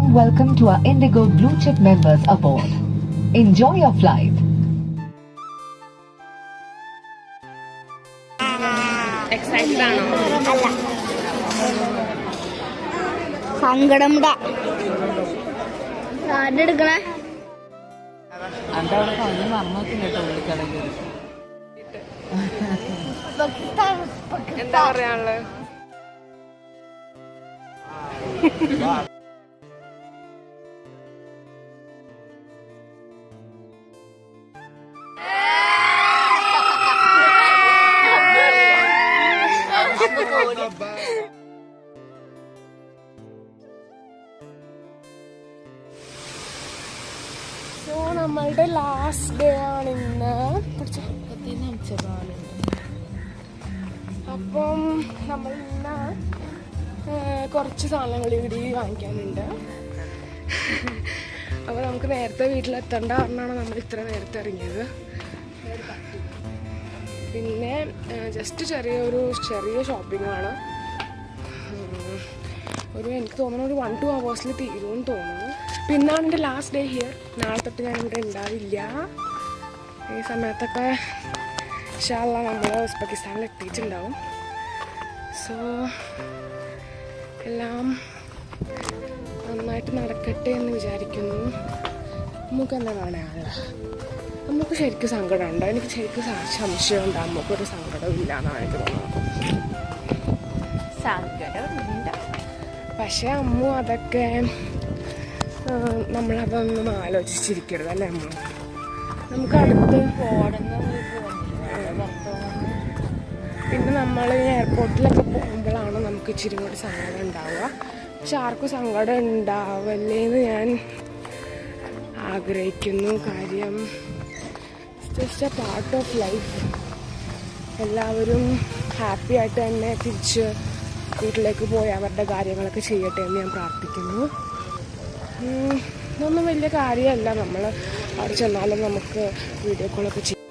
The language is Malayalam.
warm welcome to our Indigo Blue Chip members aboard. Enjoy your flight. Excited ആണോ? സങ്കടം ആരെടുക്കണേ എന്താ പറയാനുള്ളത്? സോ നമ്മളുടെ ലാസ്റ്റ് ഡേ ആണ് ഇന്ന്. അപ്പം നമ്മൾ ഇന്ന് കുറച്ച് സാധനങ്ങൾ ഇവിടെ വാങ്ങിക്കാനുണ്ട്. അപ്പോൾ നമുക്ക് നേരത്തെ വീട്ടിലെത്തേണ്ട കാരണമാണ് നമ്മൾ ഇത്ര നേരത്തെ ഇറങ്ങിയത്. പിന്നെ ജസ്റ്റ് ചെറിയ ഷോപ്പിങ്ങാണ്. എനിക്ക് തോന്നുന്നു ഒരു 1-2 hours തീരുമെന്ന് തോന്നുന്നു. പിന്നാണ് എൻ്റെ ലാസ്റ്റ് ഡേ ഹിയർ. നാളെ തൊട്ട് ഞാൻ ഇവിടെ ഉണ്ടാവില്ല. ഈ സമയത്തൊക്കെ ഇൻഷാ അല്ലാഹ് നമ്മൾ ഉസ്ബെക്കിസ്ഥാനിൽ എത്തിയിട്ടുണ്ടാവും. സോ എല്ലാം നന്നായിട്ട് നടക്കട്ടെ എന്ന് വിചാരിക്കുന്നു. നമുക്കെന്താ കാണാനുള്ള നമുക്ക് ശരിക്കും സങ്കടമുണ്ടോ? എനിക്ക് ശരിക്കും സംശയമുണ്ട്. നമുക്കൊരു സങ്കടവും ഇല്ല എന്നാണ് എനിക്ക് തോന്നുന്നത്. സങ്കടമുണ്ട്. പക്ഷേ അമ്മു അതൊക്കെ നമ്മളതൊന്നും ആലോചിച്ചിരിക്കരുത് അല്ലേ അമ്മ? നമുക്ക് അടുത്ത് പിന്നെ നമ്മൾ എയർപോർട്ടിലൊക്കെ പോകുമ്പോഴാണ് നമുക്ക് ഇച്ചിരി കൂടി സങ്കടം ഉണ്ടാവുക. പക്ഷെ ആർക്കും സങ്കടം ഉണ്ടാവല്ലേന്ന് ഞാൻ ആഗ്രഹിക്കുന്നു. കാര്യം just A part of life. എല്ലാവരും ഹാപ്പി ആയിട്ട് തന്നെ തിരിച്ച് വീട്ടിലേക്ക് പോയി അവരുടെ കാര്യങ്ങളൊക്കെ ചെയ്യട്ടെ എന്ന് ഞാൻ പ്രാർത്ഥിക്കുന്നു. ഇതൊന്നും വലിയ കാര്യമല്ല. നമ്മൾ അവിടെ ചെന്നാലും നമുക്ക് വീഡിയോ കോളൊക്കെ ചെയ്യും.